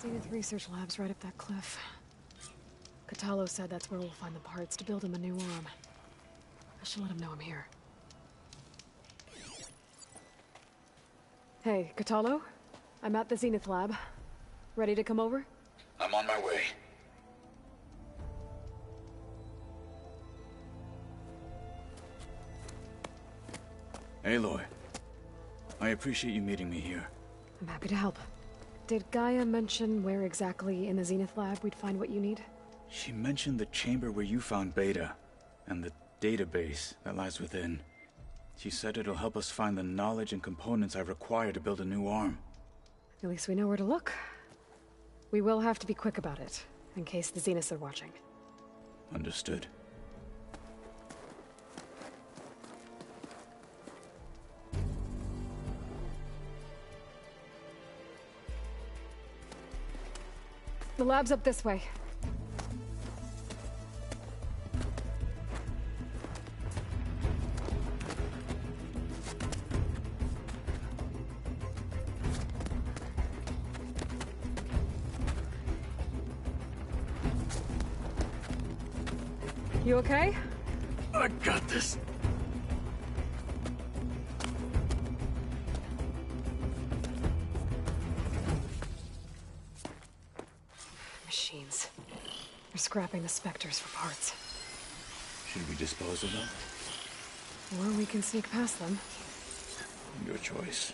Zenith Research Lab's right up that cliff. Kotallo said that's where we'll find the parts to build him a new arm. I should let him know I'm here. Hey, Kotallo? I'm at the Zenith Lab. Ready to come over? I'm on my way. Aloy, I appreciate you meeting me here. I'm happy to help. Did Gaia mention where exactly in the Zenith Lab we'd find what you need? She mentioned the chamber where you found Beta, and the database that lies within. She said it'll help us find the knowledge and components I require to build a new arm. At least we know where to look. We will have to be quick about it, in case the Zeniths are watching. Understood. The lab's up this way. You okay? I got this. Machines. They're scrapping the Spectres for parts. Should we dispose of them? Or we can sneak past them. Your choice.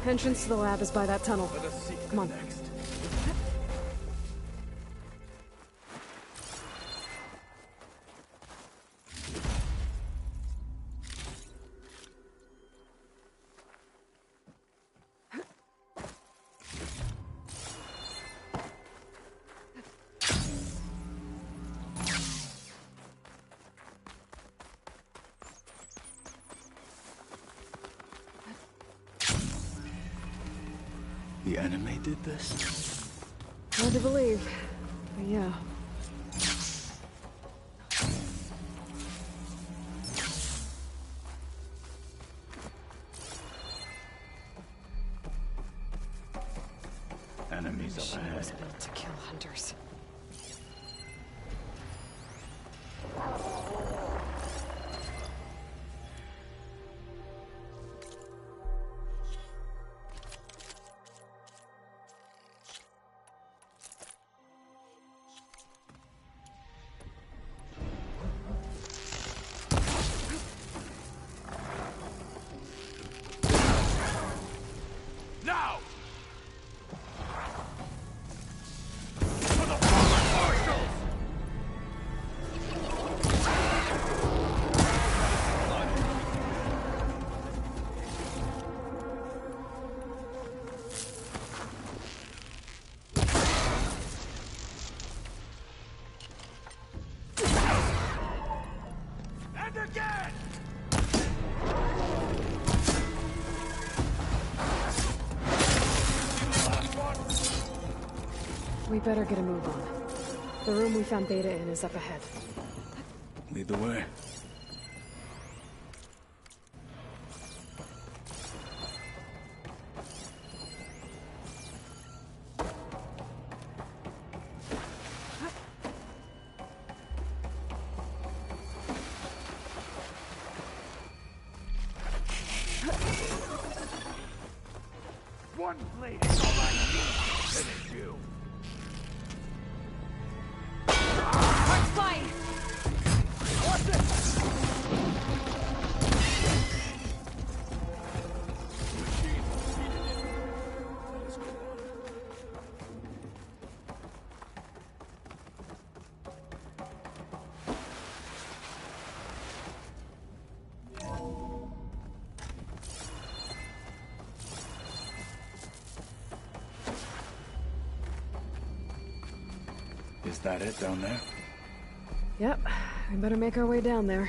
Entrance to the lab is by that tunnel. Let us seek Come on. next. The enemy did this? Hard to believe, but yeah. Enemies up Machine ahead. was built to kill hunters. Now! And again! We better get a move on. The room we found Beta in is up ahead. Lead the way. One blade is all I need to finish you. Let's fight! What's it? Is that it down there? Yep, we better make our way down there.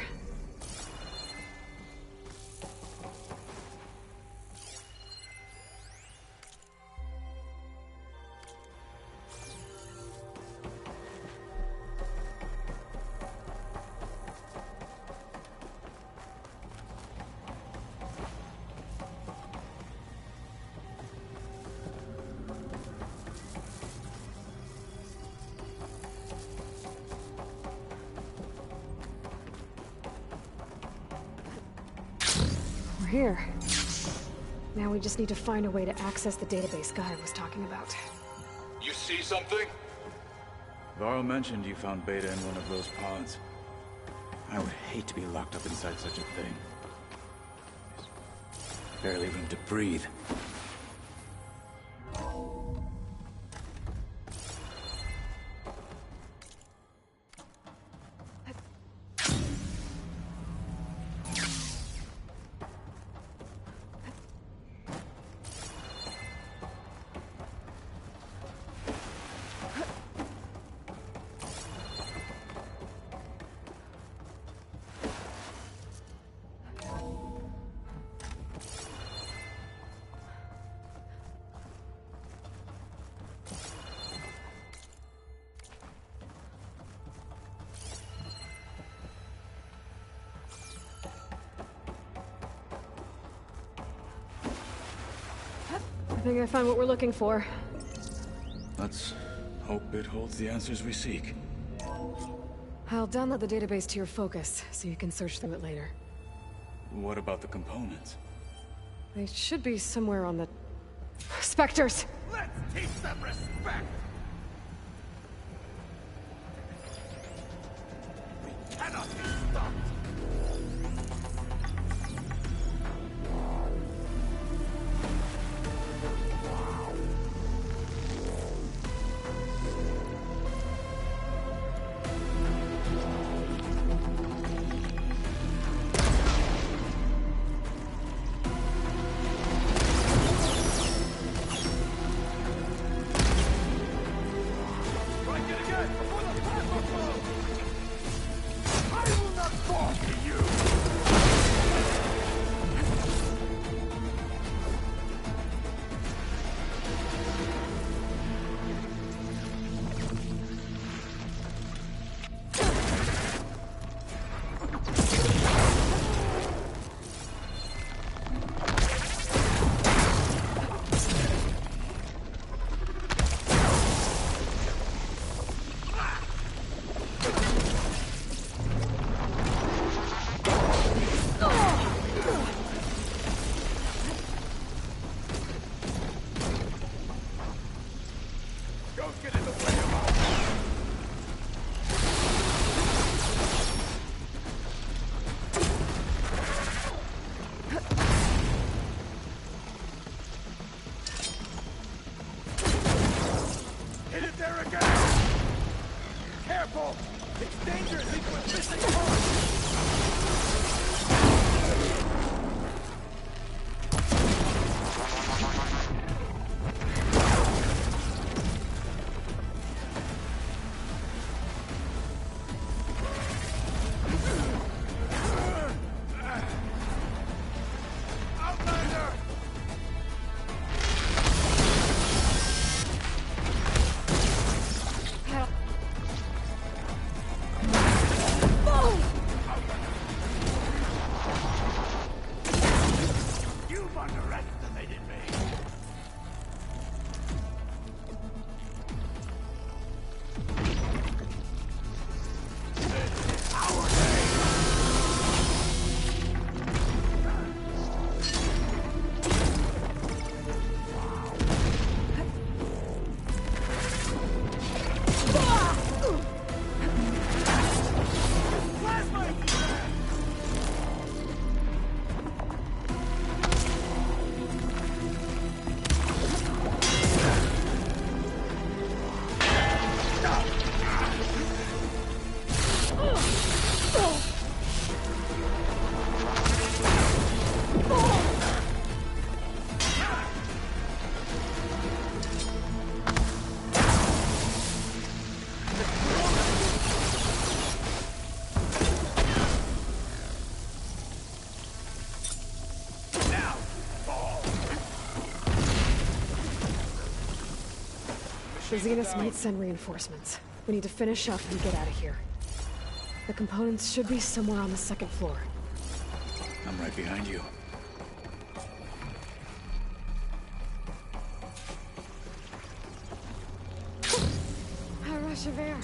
We're here. Now we just need to find a way to access the database Guy was talking about. You see something? Varl mentioned you found Beta in one of those pods. I would hate to be locked up inside such a thing. Barely room to breathe. I think I found what we're looking for. Let's hope it holds the answers we seek. I'll download the database to your focus, so you can search through it later. What about the components? They should be somewhere on the... Spectres! Let's teach them respect! We cannot be stopped! Strike it again before the plasma flows! I will not fall! The Zeniths might send reinforcements. We need to finish up and get out of here. The components should be somewhere on the second floor. I'm right behind you. A rush of air.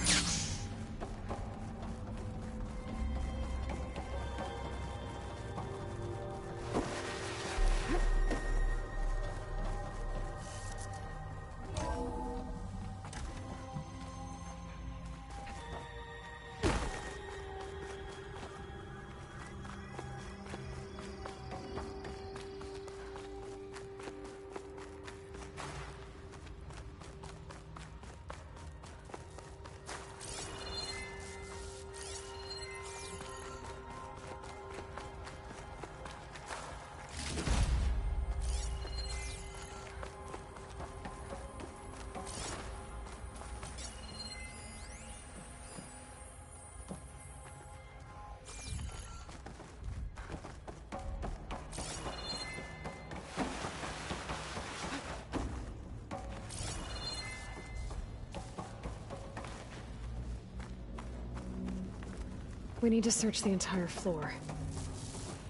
We need to search the entire floor.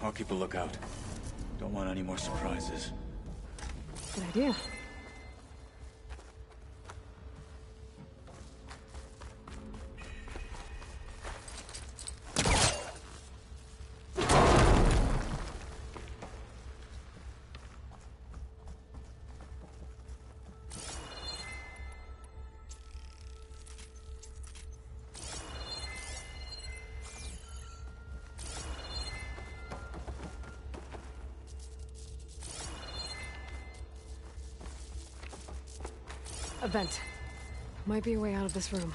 I'll keep a lookout. Don't want any more surprises. Good idea. A vent. Might be a way out of this room.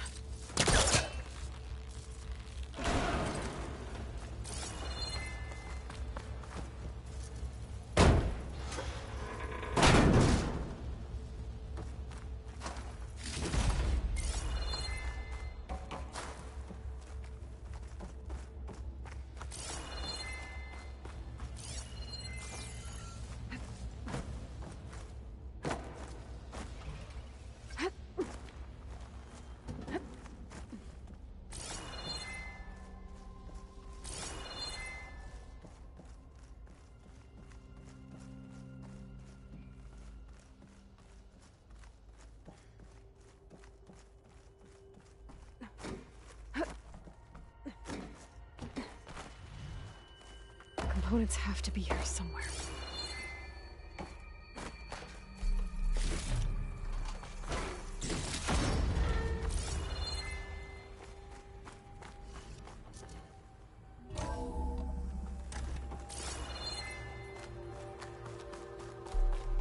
Components have to be here somewhere.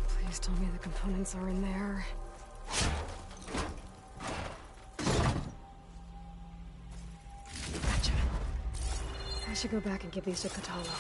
Please tell me the components are in there. Gotcha. I should go back and give these to Kotallo.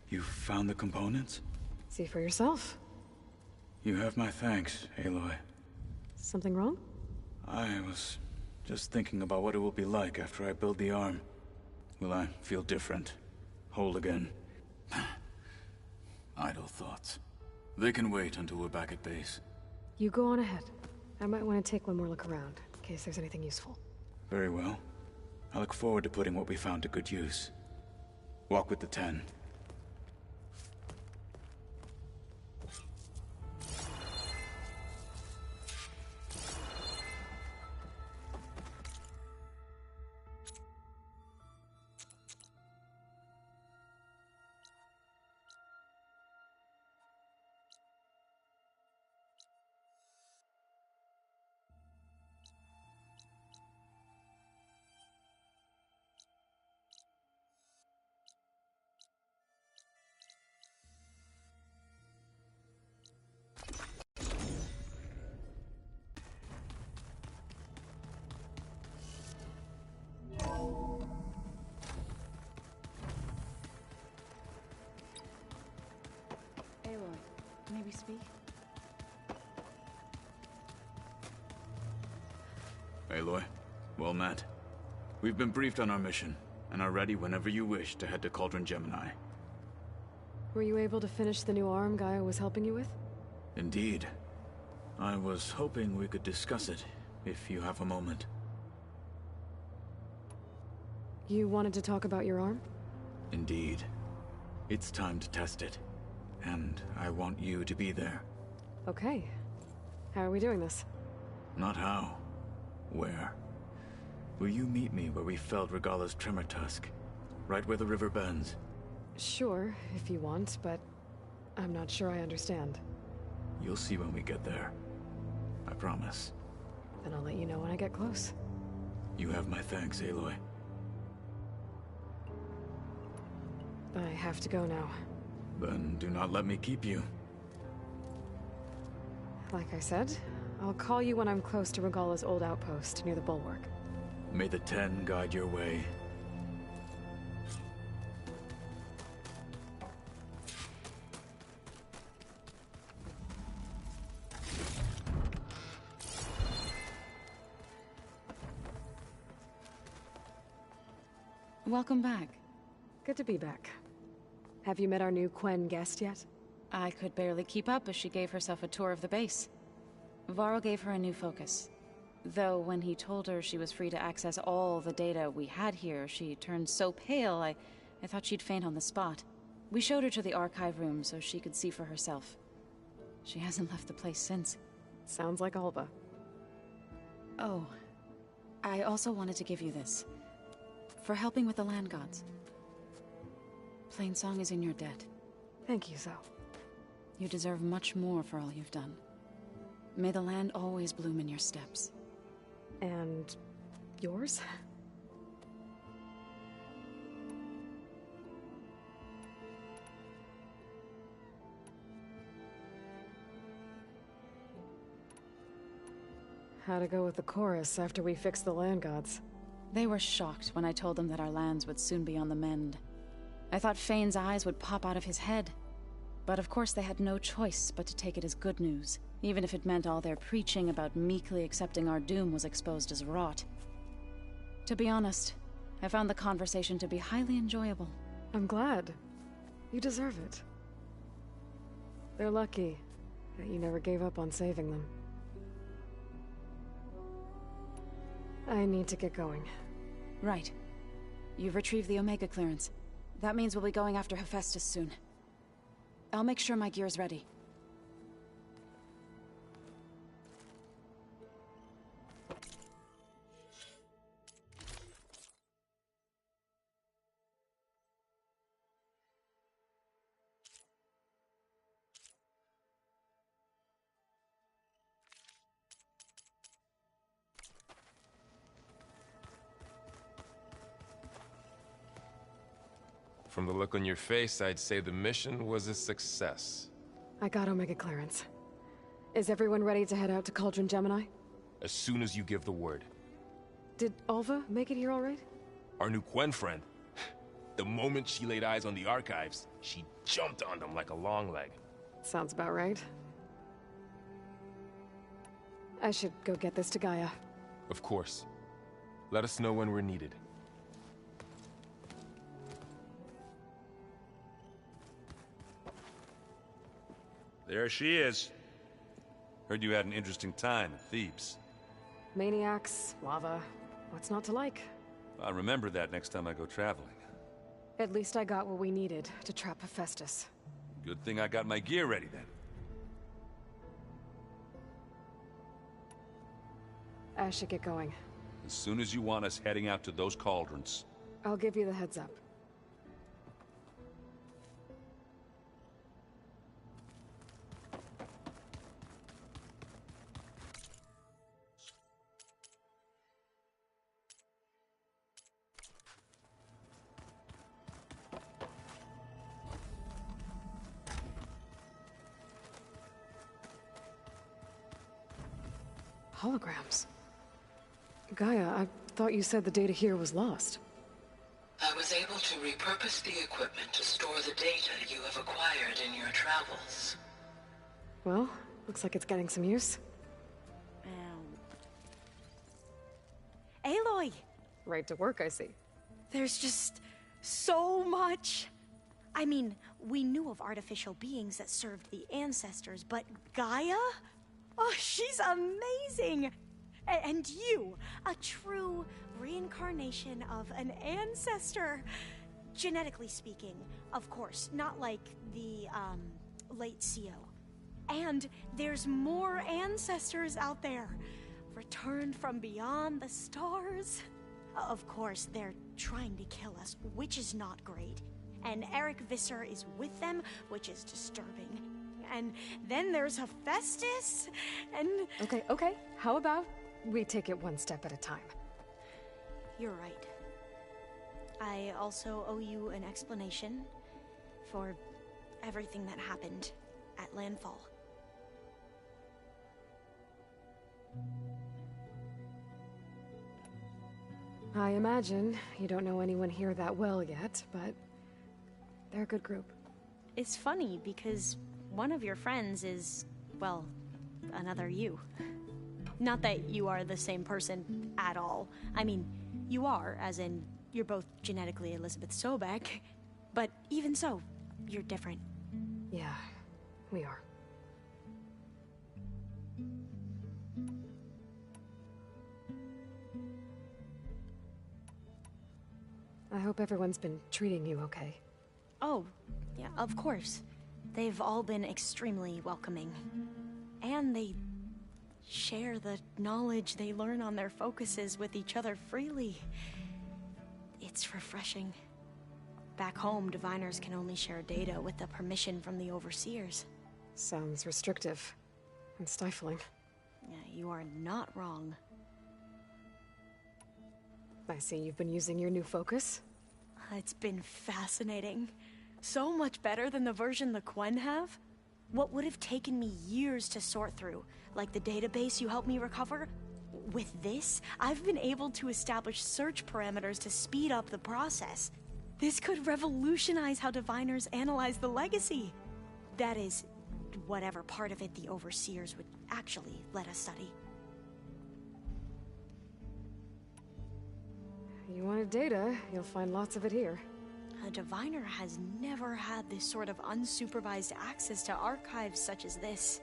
You found the components? See for yourself. You have my thanks, Aloy. Something wrong? I was just thinking about what it will be like after I build the arm. Will I feel different? Whole again? Idle thoughts. They can wait until we're back at base. You go on ahead. I might want to take one more look around, in case there's anything useful. Very well. I look forward to putting what we found to good use. Walk with the 10. maybe speak? Aloy, well met. We've been briefed on our mission, and are ready whenever you wish to head to Cauldron Gemini. Were you able to finish the new arm Gaia was helping you with? Indeed. I was hoping we could discuss it, if you have a moment. You wanted to talk about your arm? Indeed. It's time to test it. And I want you to be there. Okay. How are we doing this? Not how. Where? Will you meet me where we felled Regalla's Tremor Tusk? Right where the river bends? Sure, if you want, but I'm not sure I understand. You'll see when we get there. I promise. Then I'll let you know when I get close. You have my thanks, Aloy. I have to go now. Then do not let me keep you. Like I said, I'll call you when I'm close to Regalla's old outpost near the bulwark. May the Ten guide your way. Welcome back. Good to be back. Have you met our new Quen guest yet? I could barely keep up as she gave herself a tour of the base. Varl gave her a new focus. Though when he told her she was free to access all the data we had here, she turned so pale I thought she'd faint on the spot. We showed her to the archive room so she could see for herself. She hasn't left the place since. Sounds like Alva. Oh, I also wanted to give you this. For helping with the land gods. Plainsong is in your debt. Thank you, Zoe. You deserve much more for all you've done. May the land always bloom in your steps. And yours? How'd it go with the chorus after we fixed the land gods? They were shocked when I told them that our lands would soon be on the mend. I thought Fane's eyes would pop out of his head. But of course they had no choice but to take it as good news, even if it meant all their preaching about meekly accepting our doom was exposed as rot. To be honest, I found the conversation to be highly enjoyable. I'm glad. You deserve it. They're lucky that you never gave up on saving them. I need to get going. Right. You've retrieved the Omega clearance. That means we'll be going after Hephaestus soon. I'll make sure my gear's ready. From the look on your face, I'd say the mission was a success. I got Omega clearance. Is everyone ready to head out to Cauldron Gemini? As soon as you give the word. Did Alva make it here all right? Our new Quen friend. The moment she laid eyes on the archives, she jumped on them like a long leg. Sounds about right. I should go get this to Gaia. Of course. Let us know when we're needed. There she is. Heard you had an interesting time at Thebes. Maniacs, lava, what's not to like? I'll remember that next time I go traveling. At least I got what we needed to trap Hephaestus. Good thing I got my gear ready then. I should get going. As soon as you want us heading out to those cauldrons. I'll give you the heads up. Holograms. Gaia, I thought you said the data here was lost. I was able to repurpose the equipment to store the data you have acquired in your travels. Well, looks like it's getting some use. Aloy! Right to work, I see. There's just so much. I mean, we knew of artificial beings that served the ancestors, but Gaia? Oh, she's amazing! And you, a true reincarnation of an ancestor. Genetically speaking, of course, not like the, late CO. And there's more ancestors out there, returned from beyond the stars. Of course, they're trying to kill us, which is not great. And Eric Visser is with them, which is disturbing. And then there's Hephaestus, and... Okay. How about we take it one step at a time? You're right. I also owe you an explanation for everything that happened at Landfall. I imagine you don't know anyone here that well yet, but they're a good group. It's funny because one of your friends is, well, another you. Not that you are the same person at all. I mean, you are, as in, you're both genetically Elizabeth Sobek, but even so, you're different. Yeah, we are. I hope everyone's been treating you okay. Oh, yeah, of course. They've all been extremely welcoming. And they share the knowledge they learn on their focuses with each other freely. It's refreshing. Back home, diviners can only share data with the permission from the overseers. Sounds restrictive and stifling. Yeah, you are not wrong. I see you've been using your new focus. It's been fascinating. So much better than the version the Quen have. What would have taken me years to sort through, like the database you helped me recover, with this, I've been able to establish search parameters to speed up the process. This could revolutionize how diviners analyze the legacy. That is, whatever part of it the overseers would actually let us study. You wanted data, you'll find lots of it here. A diviner has never had this sort of unsupervised access to archives such as this.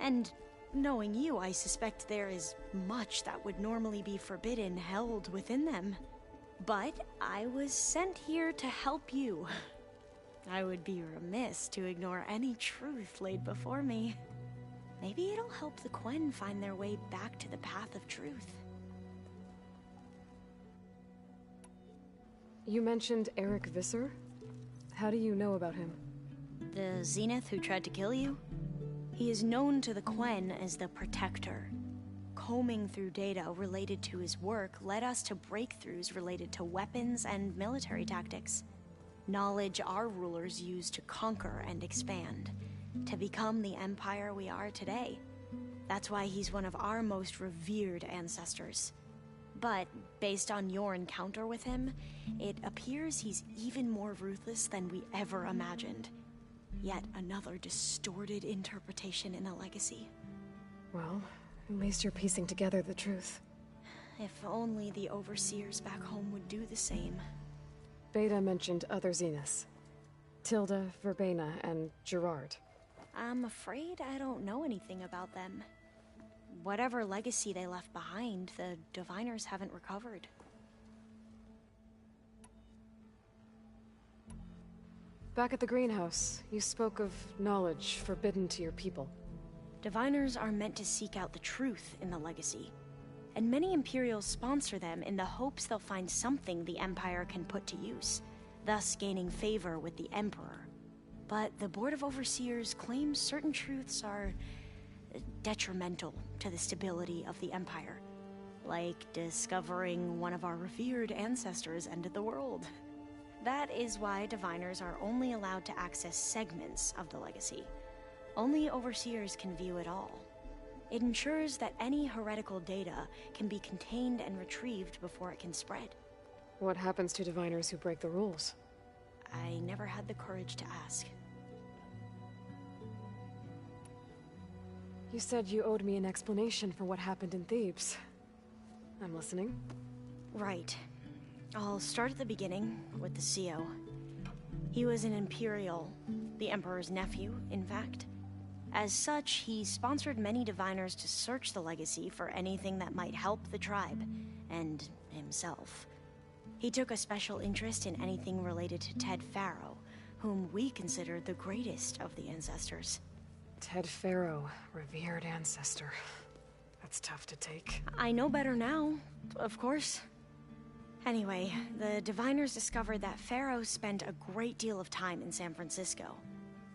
And knowing you, I suspect there is much that would normally be forbidden held within them. But I was sent here to help you. I would be remiss to ignore any truth laid before me. Maybe it'll help the Quen find their way back to the path of truth. You mentioned Eric Visser? How do you know about him? The Zenith who tried to kill you? He is known to the Quen as the Protector. Combing through data related to his work led us to breakthroughs related to weapons and military tactics. Knowledge our rulers used to conquer and expand, to become the empire we are today. That's why he's one of our most revered ancestors. But, based on your encounter with him, it appears he's even more ruthless than we ever imagined. Yet another distorted interpretation in the legacy. Well, at least you're piecing together the truth. If only the overseers back home would do the same. Beta mentioned other Zeniths. Tilda, Verbena, and Gerard. I'm afraid I don't know anything about them. Whatever legacy they left behind, the diviners haven't recovered. Back at the greenhouse, you spoke of knowledge forbidden to your people. Diviners are meant to seek out the truth in the legacy, and many Imperials sponsor them in the hopes they'll find something the Empire can put to use, thus gaining favor with the Emperor. But the Board of Overseers claims certain truths are detrimental to the stability of the Empire, like discovering one of our revered ancestors ended the world. That is why diviners are only allowed to access segments of the legacy. Only overseers can view it all. It ensures that any heretical data can be contained and retrieved before it can spread. What happens to diviners who break the rules? I never had the courage to ask. You said you owed me an explanation for what happened in Thebes. I'm listening. Right. I'll start at the beginning with the CEO. He was an Imperial, the Emperor's nephew, in fact. As such, he sponsored many diviners to search the legacy for anything that might help the tribe, and himself. He took a special interest in anything related to Ted Faro, whom we considered the greatest of the ancestors. Ted Faro, revered ancestor. That's tough to take. I know better now, of course. Anyway, the diviners discovered that Faro spent a great deal of time in San Francisco.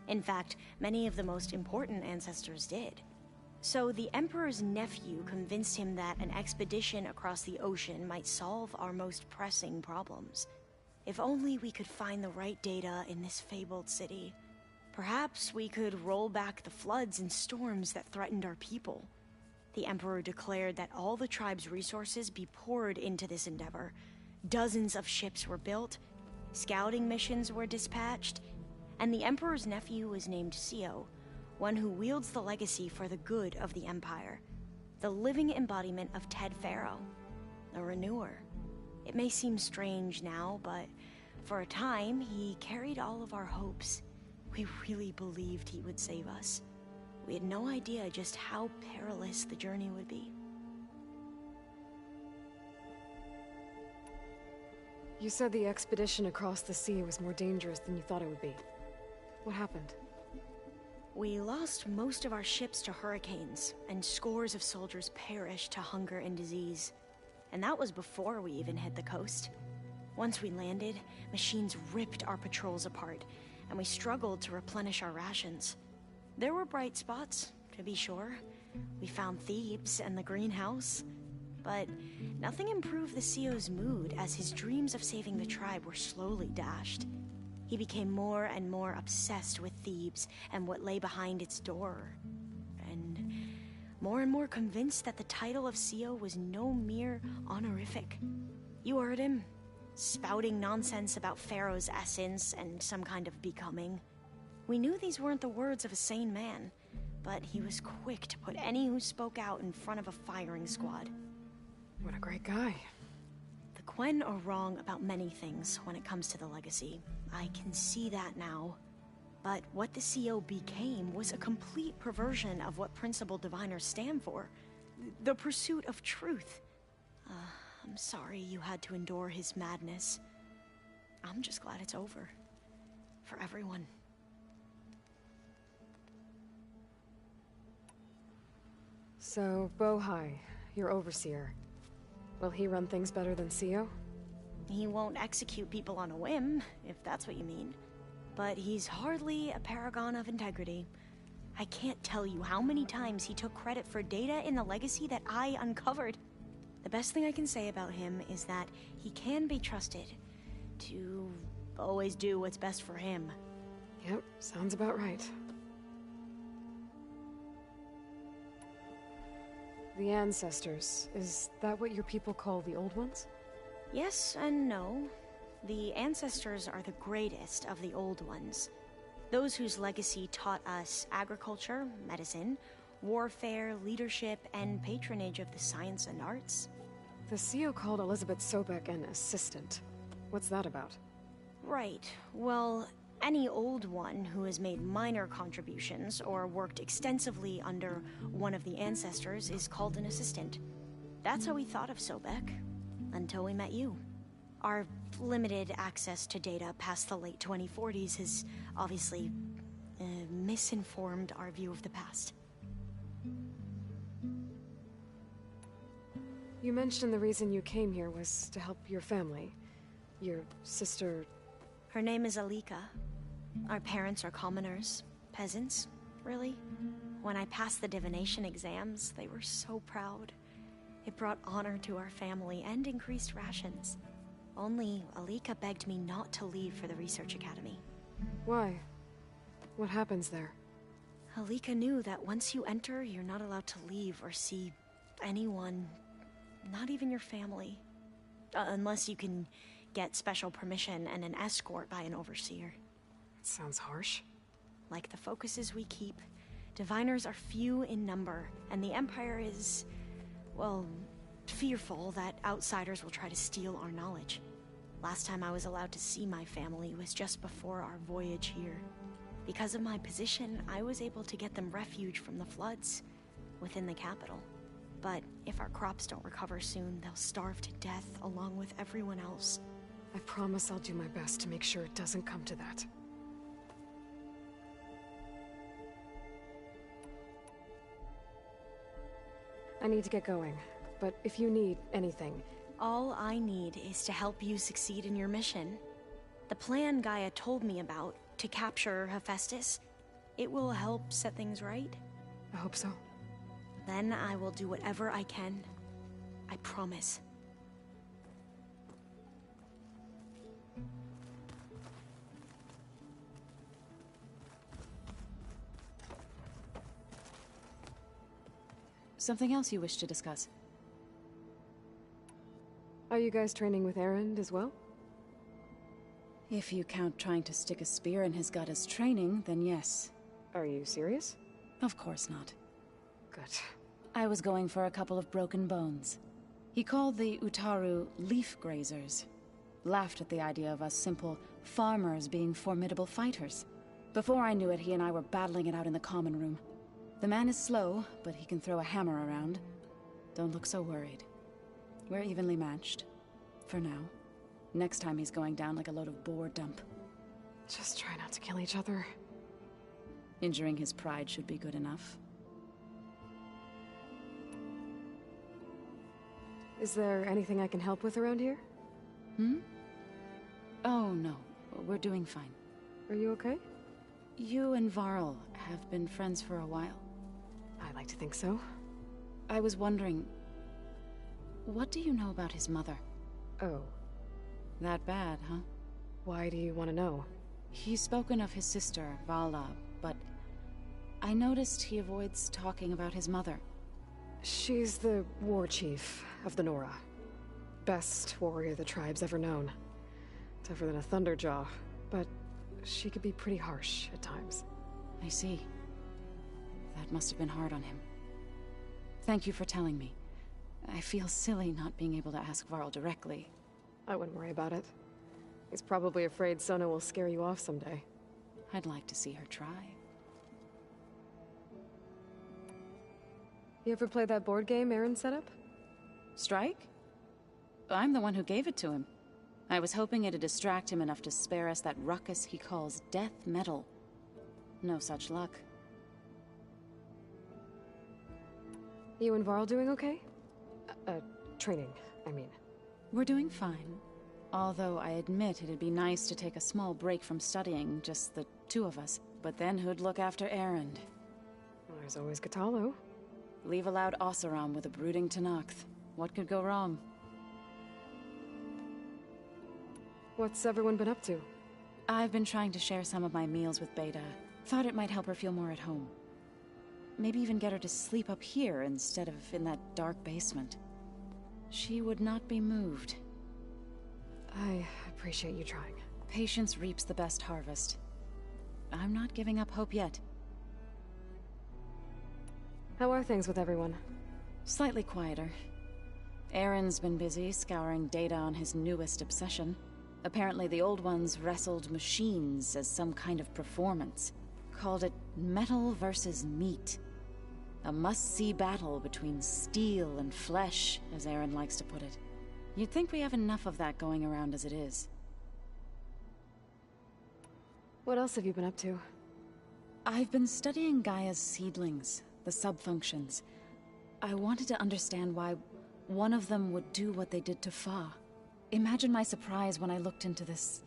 In fact, many of the most important ancestors did. So the Emperor's nephew convinced him that an expedition across the ocean might solve our most pressing problems. If only we could find the right data in this fabled city. Perhaps we could roll back the floods and storms that threatened our people. The Emperor declared that all the tribe's resources be poured into this endeavor. Dozens of ships were built, scouting missions were dispatched, and the Emperor's nephew was named CEO, one who wields the legacy for the good of the Empire. The living embodiment of Ted Faro, a renewer. It may seem strange now, but for a time, he carried all of our hopes. We really believed he would save us. We had no idea just how perilous the journey would be. You said the expedition across the sea was more dangerous than you thought it would be. What happened? We lost most of our ships to hurricanes, and scores of soldiers perished to hunger and disease. And that was before we even hit the coast. Once we landed, machines ripped our patrols apart, and we struggled to replenish our rations. There were bright spots, to be sure. We found Thebes and the greenhouse. But nothing improved the CEO's mood as his dreams of saving the tribe were slowly dashed. He became more and more obsessed with Thebes and what lay behind its door. And more convinced that the title of CEO was no mere honorific. You heard him, spouting nonsense about Pharaoh's essence and some kind of becoming. We knew these weren't the words of a sane man, but he was quick to put any who spoke out in front of a firing squad. What a great guy. The Quen are wrong about many things when it comes to the legacy. I can see that now. But what the CEO became was a complete perversion of what principled diviners stand for. The pursuit of truth. I'm sorry you had to endure his madness. I'm just glad it's over. For everyone. So, Bohai, your overseer. Will he run things better than CEO? He won't execute people on a whim, if that's what you mean. But he's hardly a paragon of integrity. I can't tell you how many times he took credit for data in the legacy that I uncovered. The best thing I can say about him is that he can be trusted to always do what's best for him. Yep, sounds about right. The ancestors, is that what your people call the old ones? Yes and no. The ancestors are the greatest of the old ones. Those whose legacy taught us agriculture, medicine, warfare, leadership, and patronage of the science and arts. The CEO called Elizabeth Sobek an assistant. What's that about? Right. Well, any old one who has made minor contributions or worked extensively under one of the ancestors is called an assistant. That's how we thought of Sobek, until we met you. Our limited access to data past the late 2040s has obviously misinformed our view of the past. You mentioned the reason you came here was to help your family. Your sister... Her name is Alika. Our parents are commoners. Peasants, really. When I passed the divination exams, they were so proud. It brought honor to our family and increased rations. Only Alika begged me not to leave for the research academy. Why? What happens there? Alika knew that once you enter, you're not allowed to leave or see anyone, not even your family. Unless you can get special permission and an escort by an overseer. It sounds harsh. Like the focuses we keep, Diviners are few in number, and the Empire is, well, fearful that outsiders will try to steal our knowledge. Last time I was allowed to see my family was just before our voyage here. Because of my position, I was able to get them refuge from the floods within the capital. But if our crops don't recover soon, they'll starve to death along with everyone else. I promise I'll do my best to make sure it doesn't come to that. I need to get going, but if you need anything... All I need is to help you succeed in your mission. The plan Gaia told me about, to capture Hephaestus, it will help set things right. I hope so. Then I will do whatever I can. I promise. Something else you wish to discuss? Are you guys training with Erend as well? If you count trying to stick a spear in his gut as training, then yes. Are you serious? Of course not. Good. I was going for a couple of broken bones. He called the Utaru leaf grazers. Laughed at the idea of us simple farmers being formidable fighters. Before I knew it, he and I were battling it out in the common room. The man is slow, but he can throw a hammer around. Don't look so worried. We're evenly matched. For now. Next time he's going down like a load of boar dump. Just try not to kill each other. Injuring his pride should be good enough. Is there anything I can help with around here? Hmm? Oh, no. We're doing fine. Are you okay? You and Varl have been friends for a while. I like to think so. I was wondering... what do you know about his mother? Oh. That bad, huh? Why do you want to know? He's spoken of his sister, Vala, but... I noticed he avoids talking about his mother. She's the war chief of the Nora. Best warrior the tribe's ever known. Tougher than a Thunderjaw, but she could be pretty harsh at times. I see. That must have been hard on him. Thank you for telling me. I feel silly not being able to ask Varl directly. I wouldn't worry about it. He's probably afraid Sona will scare you off someday. I'd like to see her try. You ever play that board game Erend set up? Strike? I'm the one who gave it to him. I was hoping it'd distract him enough to spare us that ruckus he calls death metal. No such luck. You and Varl doing okay? Training, I mean. We're doing fine. Although I admit it'd be nice to take a small break from studying, just the two of us. But then who'd look after Erend? Well, there's always Kotallo. Leave a loud Oseram with a brooding Tenakth. What could go wrong? What's everyone been up to? I've been trying to share some of my meals with Beta. Thought it might help her feel more at home. Maybe even get her to sleep up here instead of in that dark basement. She would not be moved. I appreciate you trying. Patience reaps the best harvest. I'm not giving up hope yet. How are things with everyone? Slightly quieter. Aaron's been busy scouring data on his newest obsession. Apparently the old ones wrestled machines as some kind of performance. Called it metal versus meat. A must-see battle between steel and flesh, as Aaron likes to put it. You'd think we have enough of that going around as it is. What else have you been up to? I've been studying Gaia's seedlings, the subfunctions. I wanted to understand why one of them would do what they did to Fa. Imagine my surprise when I looked into this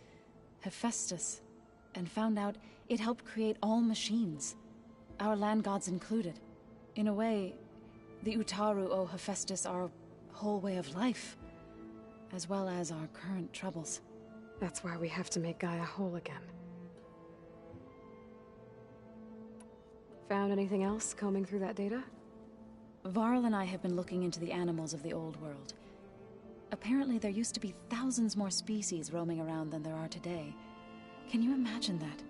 Hephaestus and found out it helped create all machines, our land gods included. In a way, the Utaru owe Hephaestus our whole way of life, as well as our current troubles. That's why we have to make Gaia whole again. Found anything else combing through that data? Varl and I have been looking into the animals of the old world. Apparently there used to be thousands more species roaming around than there are today. Can you imagine that?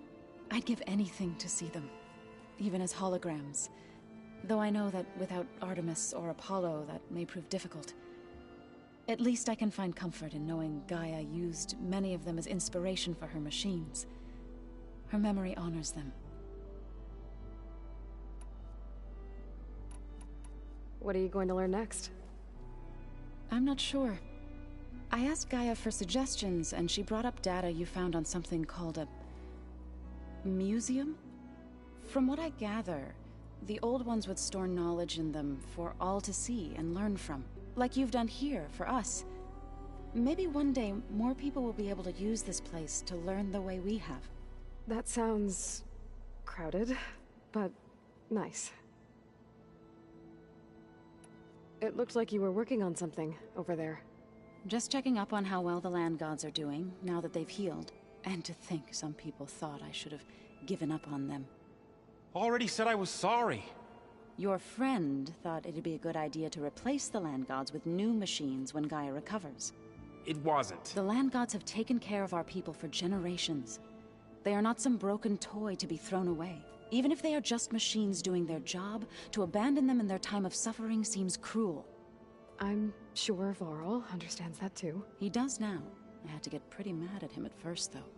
I'd give anything to see them. even as holograms. Though I know that without Artemis or Apollo, that may prove difficult. At least I can find comfort in knowing Gaia used many of them as inspiration for her machines. Her memory honors them. What are you going to learn next? I'm not sure. I asked Gaia for suggestions, and she brought up data you found on something called a museum? From what I gather, the old ones would store knowledge in them for all to see and learn from, like you've done here for us. Maybe one day more people will be able to use this place to learn the way we have. That sounds crowded, but nice. It looked like you were working on something over there. Just checking up on how well the land gods are doing, now that they've healed. And to think some people thought I should have given up on them. Already said I was sorry. Your friend thought it'd be a good idea to replace the land gods with new machines when Gaia recovers. It wasn't. The land gods have taken care of our people for generations. They are not some broken toy to be thrown away. Even if they are just machines doing their job, to abandon them in their time of suffering seems cruel. I'm sure Varl understands that too. He does now. I had to get pretty mad at him at first, though.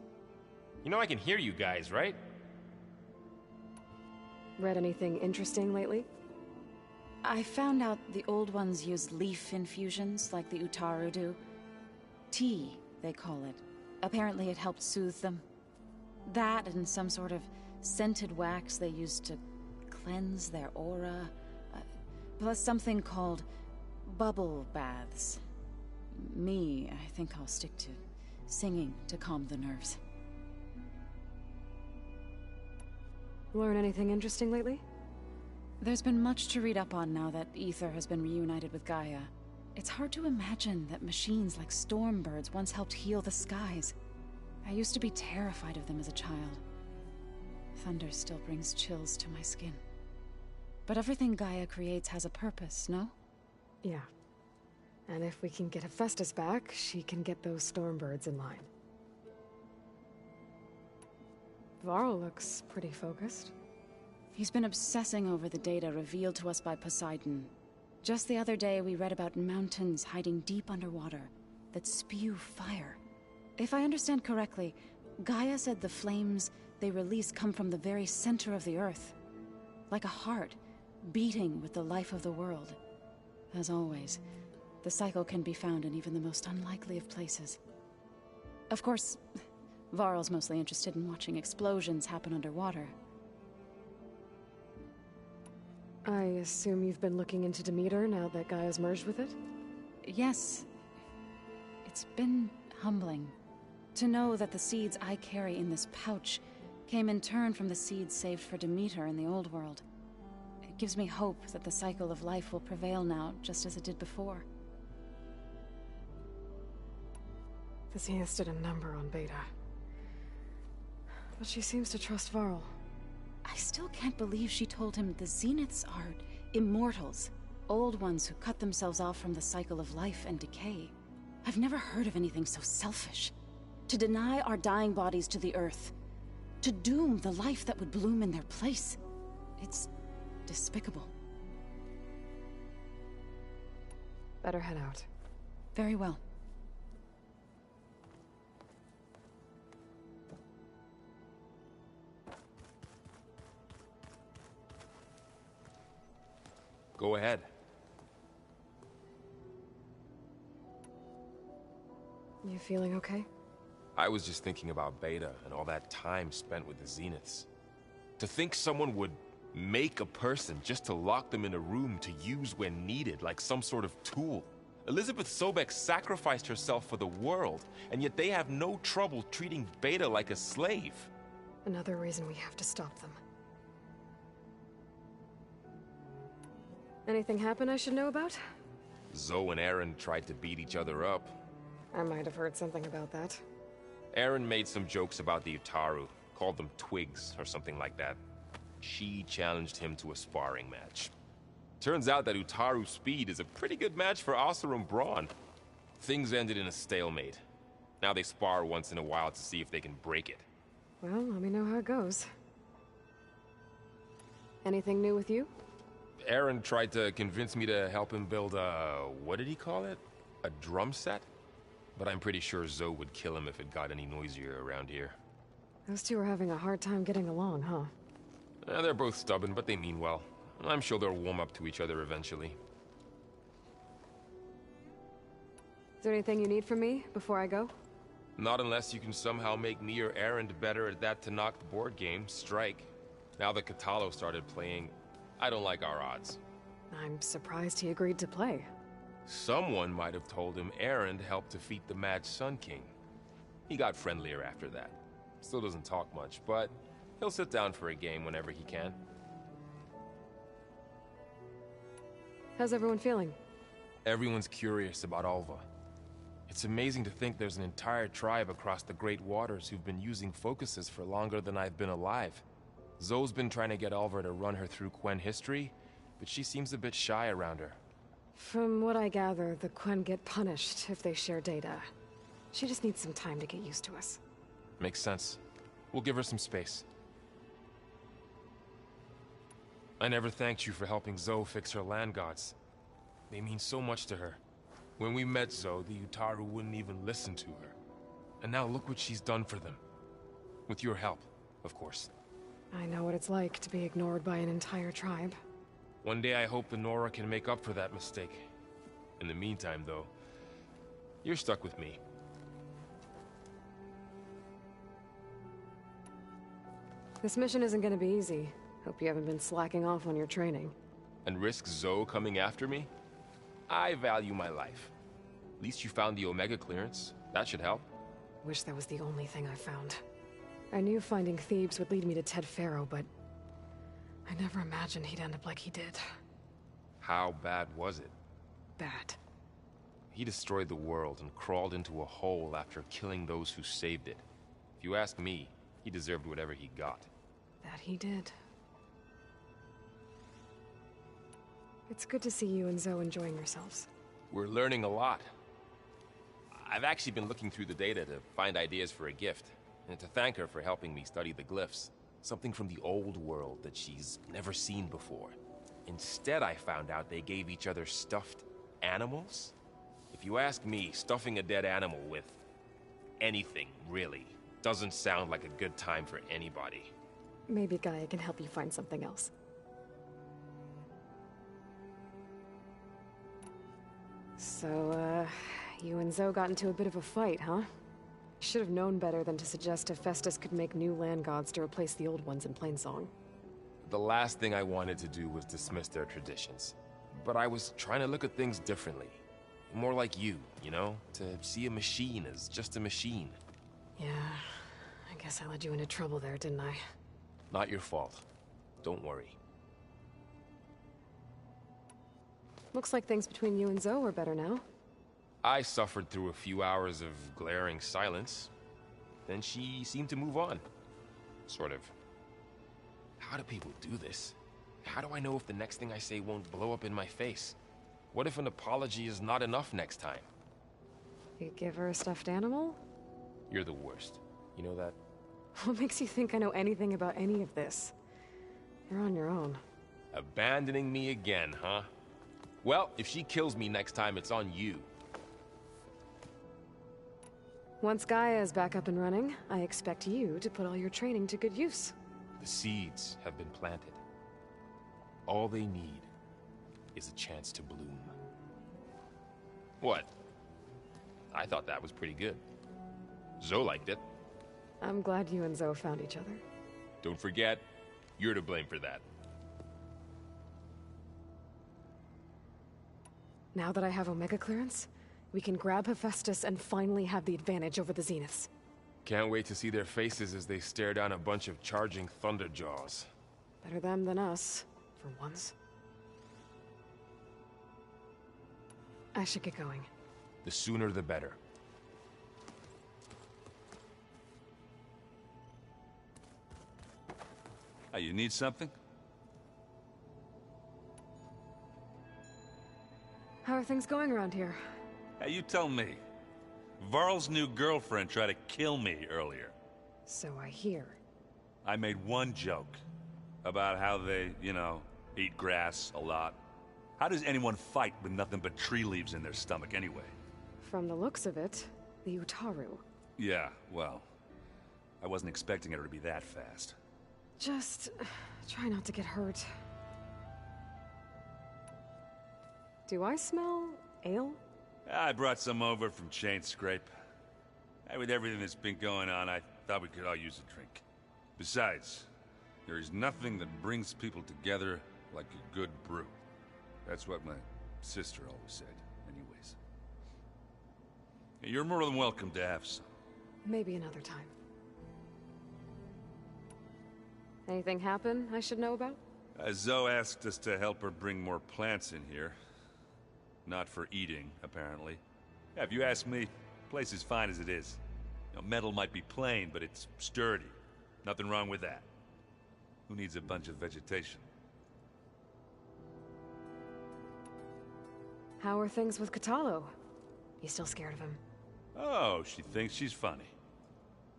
You know I can hear you guys, right? Read anything interesting lately? I found out the old ones use leaf infusions like the Utaru do. Tea, they call it. Apparently it helped soothe them. That and some sort of scented wax they used to cleanse their aura. Plus something called bubble baths. Me, I think I'll stick to singing to calm the nerves. Learn anything interesting lately? There's been much to read up on now that Aether has been reunited with Gaia. It's hard to imagine that machines like Stormbirds once helped heal the skies. I used to be terrified of them as a child. Thunder still brings chills to my skin. But everything Gaia creates has a purpose, no? Yeah. And if we can get Hephaestus back, she can get those Stormbirds in line. Varl looks pretty focused. He's been obsessing over the data revealed to us by Poseidon. Just the other day, we read about mountains hiding deep underwater that spew fire. If I understand correctly, Gaia said the flames they release come from the very center of the Earth. Like a heart, beating with the life of the world. As always, the cycle can be found in even the most unlikely of places. Of course, Varl's mostly interested in watching explosions happen underwater. I assume you've been looking into Demeter now that Gaia's merged with it? Yes. It's been humbling to know that the seeds I carry in this pouch came in turn from the seeds saved for Demeter in the old world. It gives me hope that the cycle of life will prevail now, just as it did before. The Zeniths did a number on Beta. But she seems to trust Varl. I still can't believe she told him the Zeniths are immortals. Old ones who cut themselves off from the cycle of life and decay. I've never heard of anything so selfish. To deny our dying bodies to the Earth. To doom the life that would bloom in their place. It's despicable. Better head out. Very well. Go ahead. You feeling okay? I was just thinking about Beta and all that time spent with the Zeniths. To think someone would make a person just to lock them in a room to use when needed, like some sort of tool. Elizabeth Sobek sacrificed herself for the world, and yet they have no trouble treating Beta like a slave. Another reason we have to stop them. Anything happen I should know about? Zoe and Aaron tried to beat each other up. I might have heard something about that. Aaron made some jokes about the Utaru, called them twigs or something like that. She challenged him to a sparring match. Turns out that Utaru speed is a pretty good match for Oseram brawn. Things ended in a stalemate. Now they spar once in a while to see if they can break it. Well, let me know how it goes. Anything new with you? Aaron tried to convince me to help him build a... what did he call it? A drum set? But I'm pretty sure Zoe would kill him if it got any noisier around here. Those two are having a hard time getting along, huh? They're both stubborn, but they mean well. I'm sure they'll warm up to each other eventually. Is there anything you need from me before I go? Not unless you can somehow make me or Aaron better at that Tenakth board game, Strike. Now that Kotallo started playing, I don't like our odds. I'm surprised he agreed to play. Someone might have told him Aaron helped defeat the Mad Sun King. He got friendlier after that. Still doesn't talk much, but he'll sit down for a game whenever he can. How's everyone feeling? Everyone's curious about Alva. It's amazing to think there's an entire tribe across the Great Waters who've been using focuses for longer than I've been alive. Zoe's been trying to get Alva to run her through Quen history, but she seems a bit shy around her. From what I gather, the Quen get punished if they share data. She just needs some time to get used to us. Makes sense. We'll give her some space. I never thanked you for helping Zoe fix her land gods. They mean so much to her. When we met Zoe, the Utaru wouldn't even listen to her. And now look what she's done for them. With your help, of course. I know what it's like to be ignored by an entire tribe. One day I hope the Nora can make up for that mistake. In the meantime, though, you're stuck with me. This mission isn't gonna be easy. Hope you haven't been slacking off on your training. And risk Zoe coming after me? I value my life. At least you found the Omega clearance. That should help. Wish that was the only thing I found. I knew finding Thebes would lead me to Ted Faro, but I never imagined he'd end up like he did. How bad was it? Bad. He destroyed the world and crawled into a hole after killing those who saved it. If you ask me, he deserved whatever he got. That he did. It's good to see you and Zoe enjoying yourselves. We're learning a lot. I've actually been looking through the data to find ideas for a gift, and to thank her for helping me study the glyphs. Something from the old world that she's never seen before. Instead, I found out they gave each other stuffed animals. If you ask me, stuffing a dead animal with anything, really, doesn't sound like a good time for anybody. Maybe Gaia can help you find something else. So, you and Zoe got into a bit of a fight, huh? Should have known better than to suggest Hephaestus could make new land gods to replace the old ones in Plainsong. The last thing I wanted to do was dismiss their traditions. But I was trying to look at things differently. More like you know? To see a machine as just a machine. Yeah, I guess I led you into trouble there, didn't I? Not your fault. Don't worry. Looks like things between you and Zoe are better now. I suffered through a few hours of glaring silence. Then she seemed to move on. Sort of. How do people do this? How do I know if the next thing I say won't blow up in my face? What if an apology is not enough next time? You give her a stuffed animal? You're the worst. You know that? What makes you think I know anything about any of this? You're on your own. Abandoning me again, huh? Well, if she kills me next time, it's on you. Once Gaia is back up and running, I expect you to put all your training to good use. The seeds have been planted. All they need is a chance to bloom. What? I thought that was pretty good. Zoe liked it. I'm glad you and Zoe found each other. Don't forget, you're to blame for that. Now that I have Omega clearance, we can grab Hephaestus and finally have the advantage over the Zeniths. Can't wait to see their faces as they stare down a bunch of charging Thunderjaws. Better them than us, for once. I should get going. The sooner the better. Hey, you need something? How are things going around here? Hey, you tell me. Varl's new girlfriend tried to kill me earlier. So I hear. I made one joke. About how they, eat grass a lot. How does anyone fight with nothing but tree leaves in their stomach anyway? From the looks of it, the Utaru. Yeah, well, I wasn't expecting her to be that fast. Just try not to get hurt. Do I smell ale? I brought some over from Chain Scrape. With everything that's been going on, I thought we could all use a drink. Besides, there is nothing that brings people together like a good brew. That's what my sister always said, anyways. You're more than welcome to have some. Maybe another time. Anything happen I should know about? Zoe asked us to help her bring more plants in here. Not for eating, apparently. Yeah, if you ask me, the place is fine as it is. Metal might be plain, but it's sturdy. Nothing wrong with that. Who needs a bunch of vegetation? How are things with Kotallo? You still scared of him? Oh, she thinks she's funny.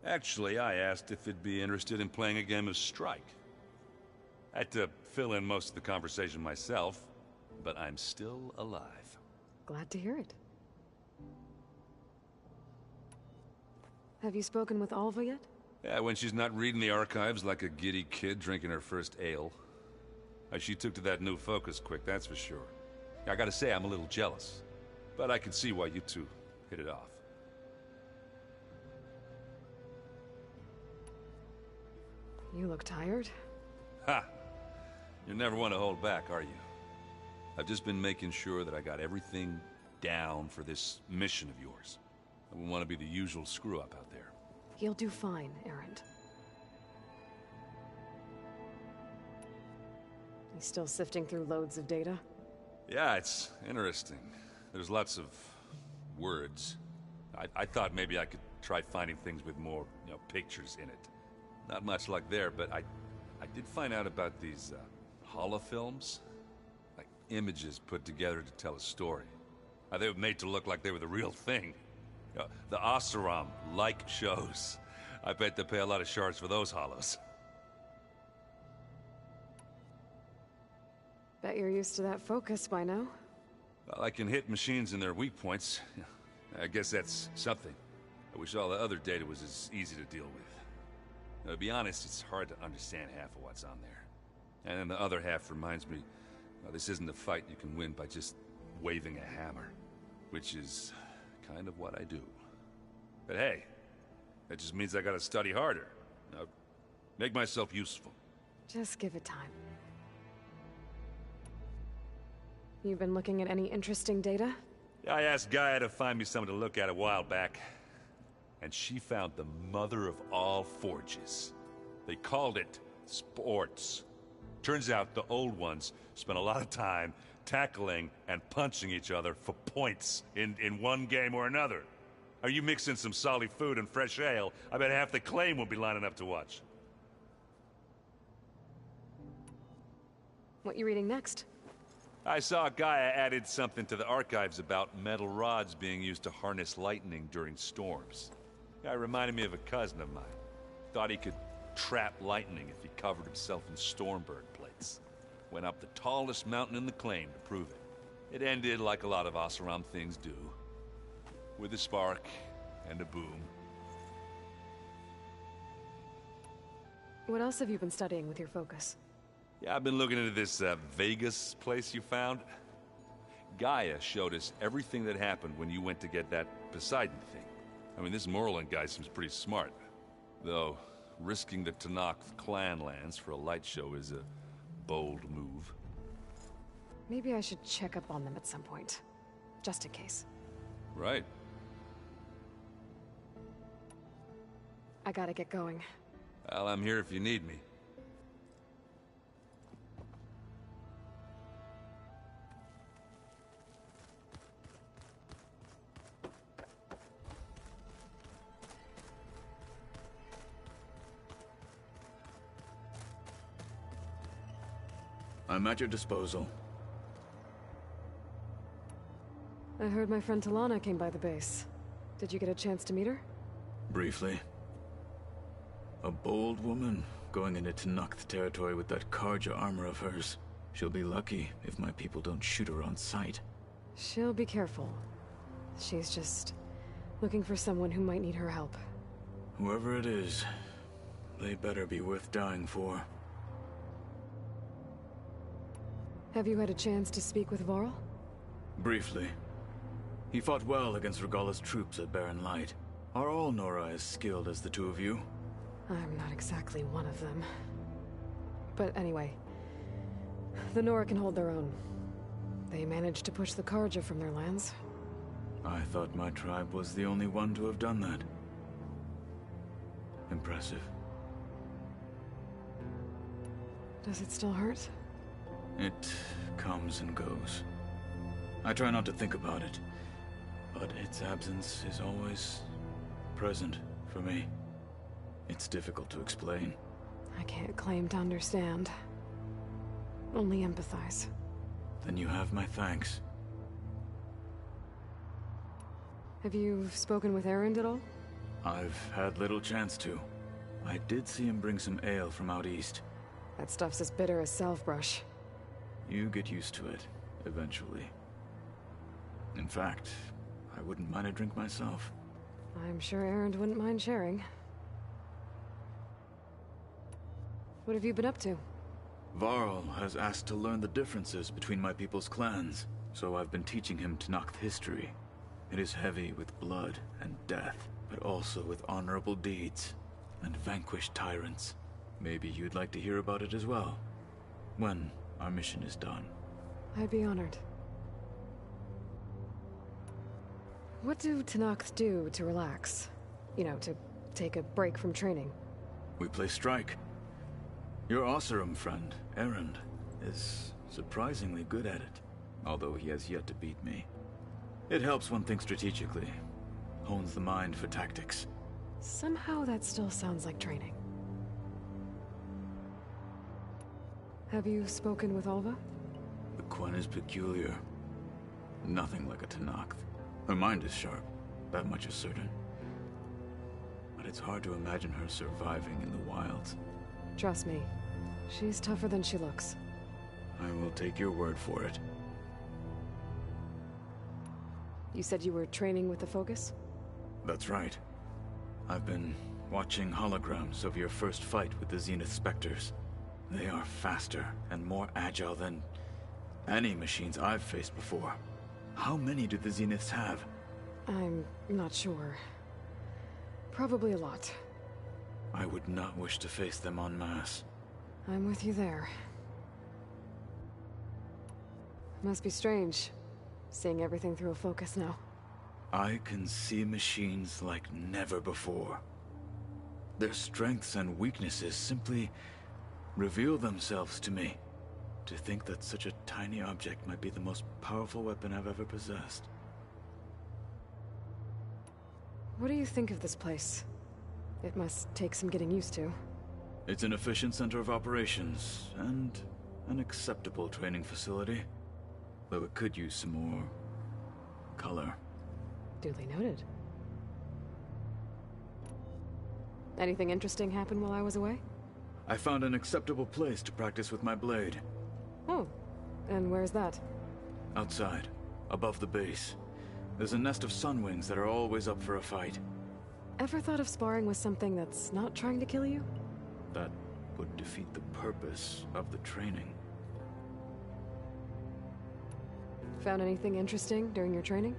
Actually, I asked if it'd be interested in playing a game of Strike. I had to fill in most of the conversation myself, but I'm still alive. Glad to hear it. Have you spoken with Alva yet? Yeah, when she's not reading the archives like a giddy kid drinking her first ale. She took to that new focus quick, that's for sure. I gotta say, I'm a little jealous. But I can see why you two hit it off. You look tired. Ha! You never want to hold back, are you? I've just been making sure that I got everything down for this mission of yours. I wouldn't want to be the usual screw-up out there. You'll do fine, Erend. You still sifting through loads of data? Yeah, it's interesting. There's lots of words. I thought maybe I could try finding things with more, pictures in it. Not much luck there, but I did find out about these holofilms. Like images put together to tell a story. They were made to look like they were the real thing. The Oseram-like shows. I bet they pay a lot of shards for those hollows. Bet you're used to that focus by now. Well, I can hit machines in their weak points. I guess that's something. I wish all the other data was as easy to deal with. To be honest, it's hard to understand half of what's on there. And then the other half reminds me, this isn't a fight you can win by just waving a hammer. Which is kind of what I do. But hey, that just means I gotta study harder. Make myself useful. Just give it time. You've been looking at any interesting data? Yeah, I asked Gaia to find me something to look at a while back. And she found the mother of all forges. They called it sports. Turns out the old ones spent a lot of time tackling and punching each other for points in one game or another. Are you mixing some solid food and fresh ale? I bet half the claim will be lining up to watch. What you reading next? I saw Gaia added something to the archives about metal rods being used to harness lightning during storms. Guy reminded me of a cousin of mine. Thought he could trap lightning if he covered himself in Stormbird plates. Went up the tallest mountain in the claim to prove it. It ended like a lot of Oseram things do. With a spark and a boom. What else have you been studying with your focus? Yeah, I've been looking into this Vegas place you found. Gaia showed us everything that happened when you went to get that Poseidon thing. I mean, this Morlund guy seems pretty smart. Though, risking the Tenakth clan lands for a light show is a bold move. Maybe I should check up on them at some point. Just in case. Right. I gotta get going. Well, I'm here if you need me. I'm at your disposal. I heard my friend Talana came by the base. Did you get a chance to meet her? Briefly. A bold woman going into Tenakth territory with that Karja armor of hers. She'll be lucky if my people don't shoot her on sight. She'll be careful. She's just looking for someone who might need her help. Whoever it is, they better be worth dying for. Have you had a chance to speak with Varl? Briefly. He fought well against Regalla's troops at Barren Light. Are all Nora as skilled as the two of you? I'm not exactly one of them. But anyway, the Nora can hold their own. They managed to push the Karja from their lands. I thought my tribe was the only one to have done that. Impressive. Does it still hurt? It comes and goes. I try not to think about it, but its absence is always present for me. It's difficult to explain. I can't claim to understand. Only empathize. Then you have my thanks. Have you spoken with Erend at all? I've had little chance to. I did see him bring some ale from out east. That stuff's as bitter as salve-brush. You get used to it, eventually. In fact, I wouldn't mind a drink myself. I'm sure Erend wouldn't mind sharing. What have you been up to? Varl has asked to learn the differences between my people's clans, so I've been teaching him Tenakth history. It is heavy with blood and death, but also with honorable deeds and vanquished tyrants. Maybe you'd like to hear about it as well, when our mission is done. I'd be honored. What do Tenakth do to relax? You know, to take a break from training? We play strike. Your Oseram friend, Erend, is surprisingly good at it, although he has yet to beat me. It helps one think strategically, hones the mind for tactics. Somehow that still sounds like training. Have you spoken with Alva? The Quen is peculiar. Nothing like a Tenakth. Her mind is sharp, that much is certain. But it's hard to imagine her surviving in the wilds. Trust me, she's tougher than she looks. I will take your word for it. You said you were training with the Focus? That's right. I've been watching holograms of your first fight with the Zenith Spectres. They are faster and more agile than any machines I've faced before. How many do the Zeniths have? I'm not sure. Probably a lot. I would not wish to face them en masse. I'm with you there. Must be strange, seeing everything through a Focus now. I can see machines like never before. Their strengths and weaknesses simply reveal themselves to me. To think that such a tiny object might be the most powerful weapon I've ever possessed. What do you think of this place? It must take some getting used to. It's an efficient center of operations, and an acceptable training facility. Though it could use some more color. Duly noted. Anything interesting happen while I was away? I found an acceptable place to practice with my blade. Oh, and where's that? Outside, above the base. There's a nest of sunwings that are always up for a fight. Ever thought of sparring with something that's not trying to kill you? That would defeat the purpose of the training. Found anything interesting during your training?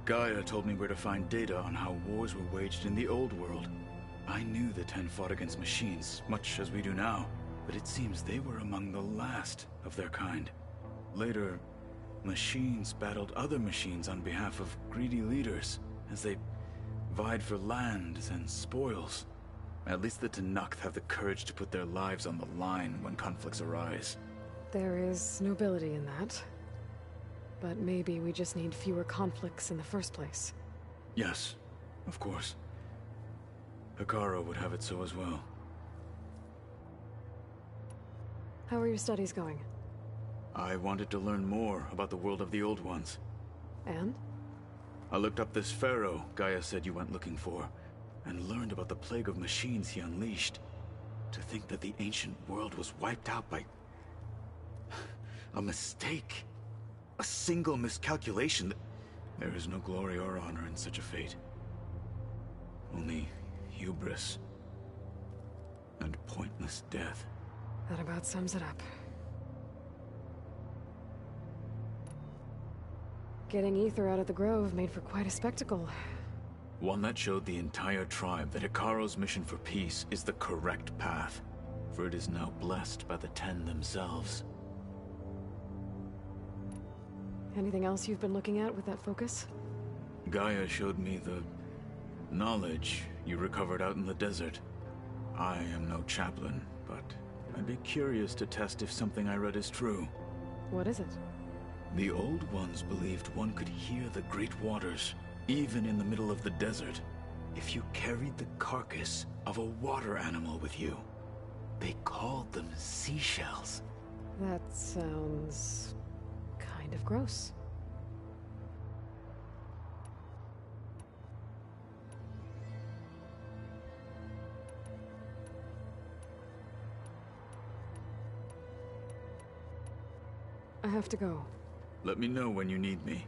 Gaia told me where to find data on how wars were waged in the old world. I knew the Ten fought against machines, much as we do now, but it seems they were among the last of their kind. Later, machines battled other machines on behalf of greedy leaders, as they vied for lands and spoils. At least the Tenakth have the courage to put their lives on the line when conflicts arise. There is nobility in that. But maybe we just need fewer conflicts in the first place. Yes, of course. Hekarro would have it so as well. How are your studies going? I wanted to learn more about the world of the Old Ones. And? I looked up this pharaoh Gaia said you went looking for, and learned about the plague of machines he unleashed. To think that the ancient world was wiped out by a mistake. A single miscalculation. There is no glory or honor in such a fate. Only hubris and pointless death. That about sums it up. Getting Ether out of the Grove made for quite a spectacle. One that showed the entire tribe that Hekarro's mission for peace is the correct path, for it is now blessed by the Ten themselves. Anything else you've been looking at with that focus? Gaia showed me the knowledge you recovered out in the desert. I am no chaplain, but I'd be curious to test if something I read is true. What is it? The Old Ones believed one could hear the great waters, even in the middle of the desert, if you carried the carcass of a water animal with you. They called them seashells. That sounds kind of gross. I have to go. Let me know when you need me.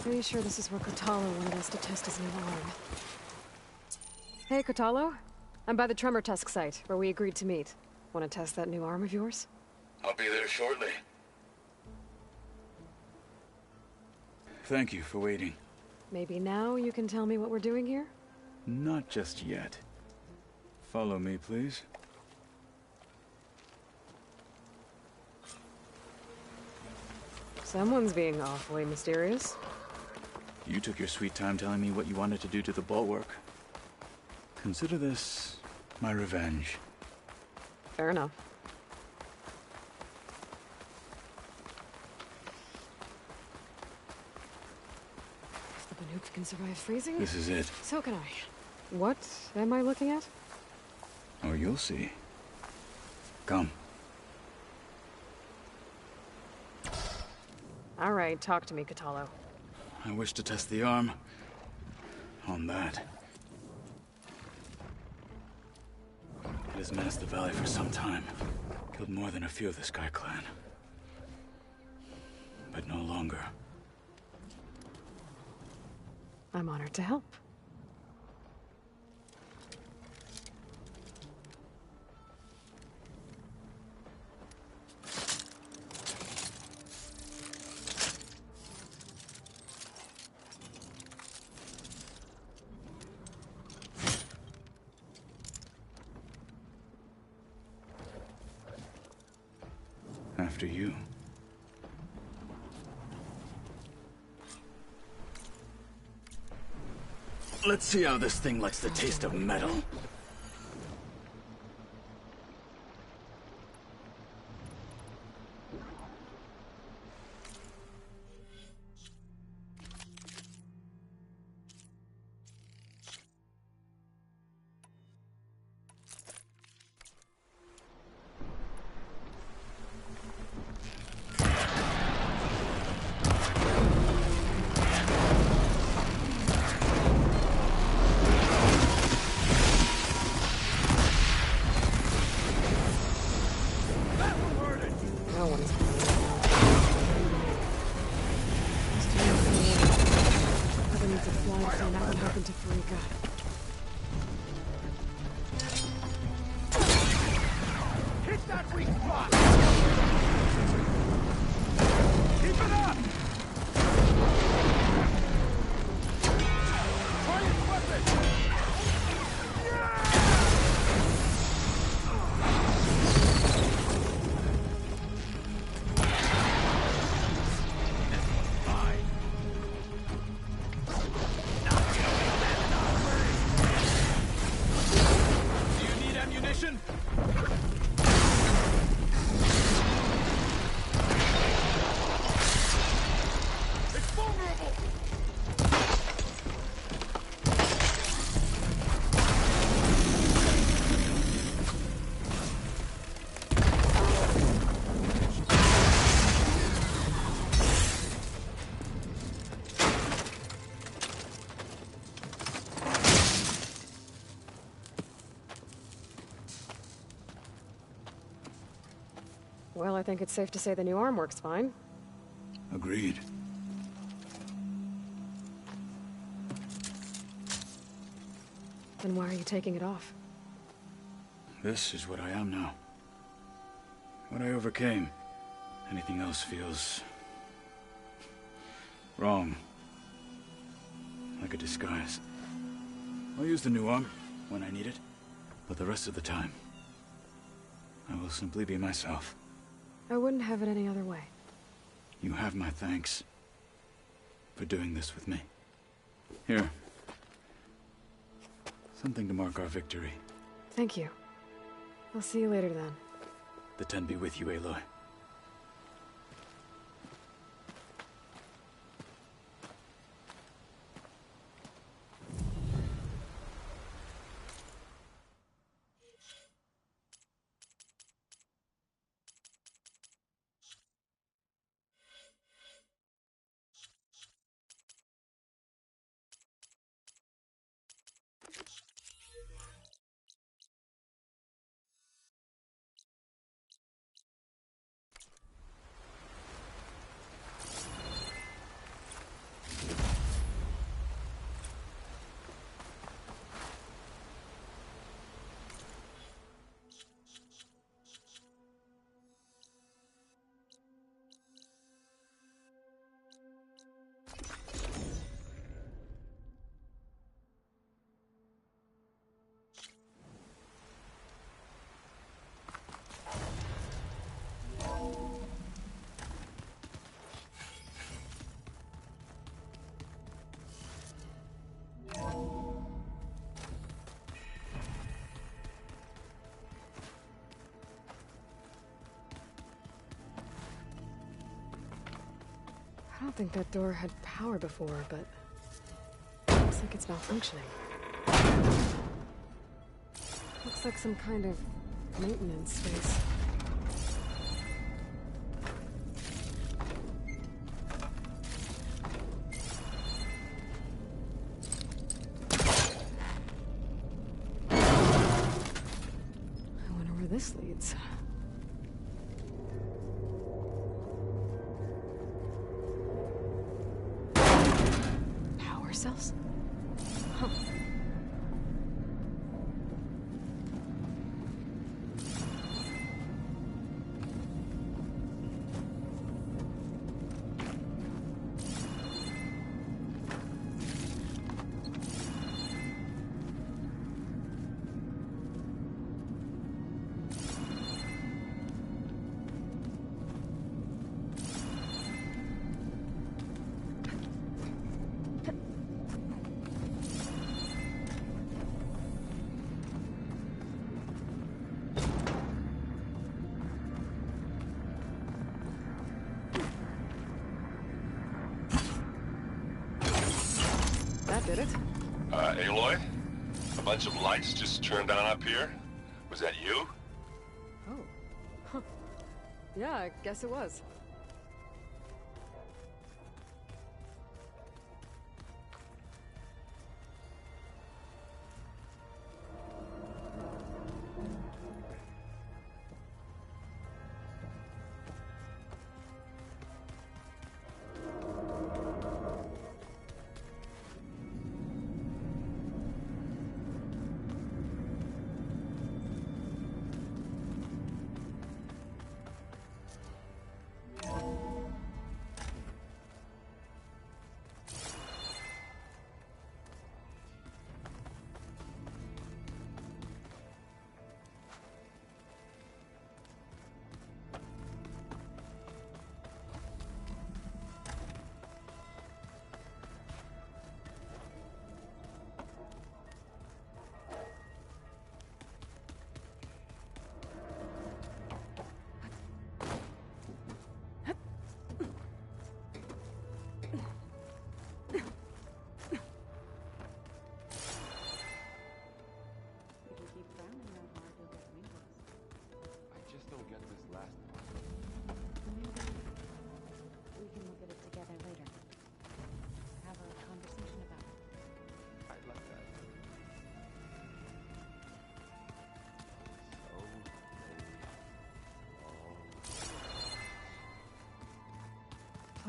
Pretty sure this is where Kotallo wanted us to test his new arm. Hey, Kotallo. I'm by the Tremor Tusk site, where we agreed to meet. Want to test that new arm of yours? I'll be there shortly. Thank you for waiting. Maybe now you can tell me what we're doing here? Not just yet. Follow me, please. Someone's being awfully mysterious. You took your sweet time telling me what you wanted to do to the bulwark. Consider this my revenge. Fair enough. If the Banuk can survive freezing, This is it. so can I. What am I looking at? Oh, you'll see. Come. All right, talk to me, Kotallo. I wish to test the arm on that. It has menaced the valley for some time. Killed more than a few of the Sky Clan. But no longer. I'm honored to help. After you. Let's see how this thing likes the taste of metal. Other needs to fly to find out what happened to Farika. Hit that weak spot! Keep it up! Try his weapon! Well, I think it's safe to say the new arm works fine. Agreed. Then why are you taking it off? This is what I am now. What I overcame. Anything else feels... wrong. Like a disguise. I'll use the new arm when I need it, but the rest of the time, I will simply be myself. I wouldn't have it any other way. You have my thanks for doing this with me. Here. Something to mark our victory. Thank you. I'll see you later then. The Ten be with you, Aloy. I don't think that door had power before, but... looks like it's malfunctioning. Looks like some kind of maintenance space. I wonder where this leads. Power cells? Huh. That did it. Aloy? A bunch of lights just turned on up here? Was that you? Oh. Huh. Yeah, I guess it was.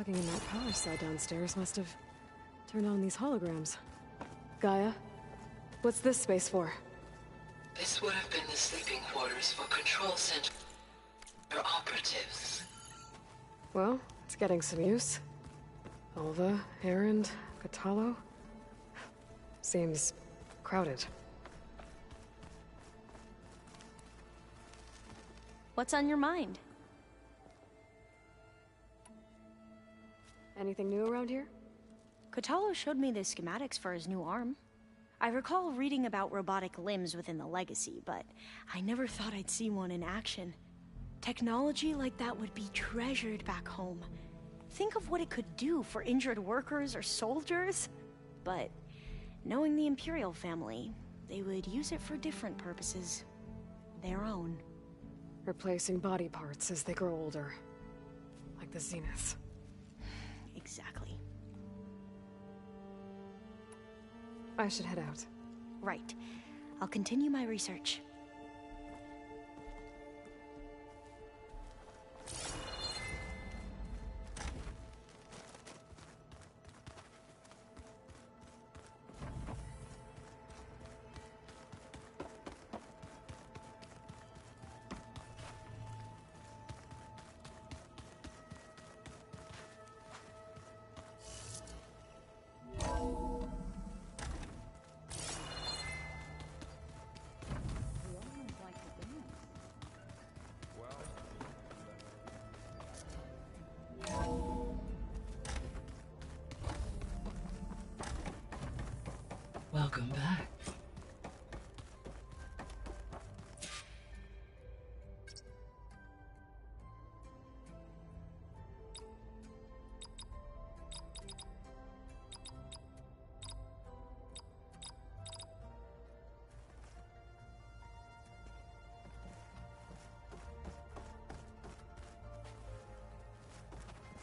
Plugging in that power cell downstairs must have turned on these holograms. Gaia, what's this space for? This would have been the sleeping quarters for Control Center operatives. Well, it's getting some use. Alva, Erend, Kotallo. Seems crowded. What's on your mind? Anything new around here? Kotallo showed me the schematics for his new arm. I recall reading about robotic limbs within the Legacy, but I never thought I'd see one in action. Technology like that would be treasured back home. Think of what it could do for injured workers or soldiers. But knowing the Imperial family, they would use it for different purposes. Their own. Replacing body parts as they grow older. Like the Zeniths. Exactly. I should head out. Right. I'll continue my research. Welcome back.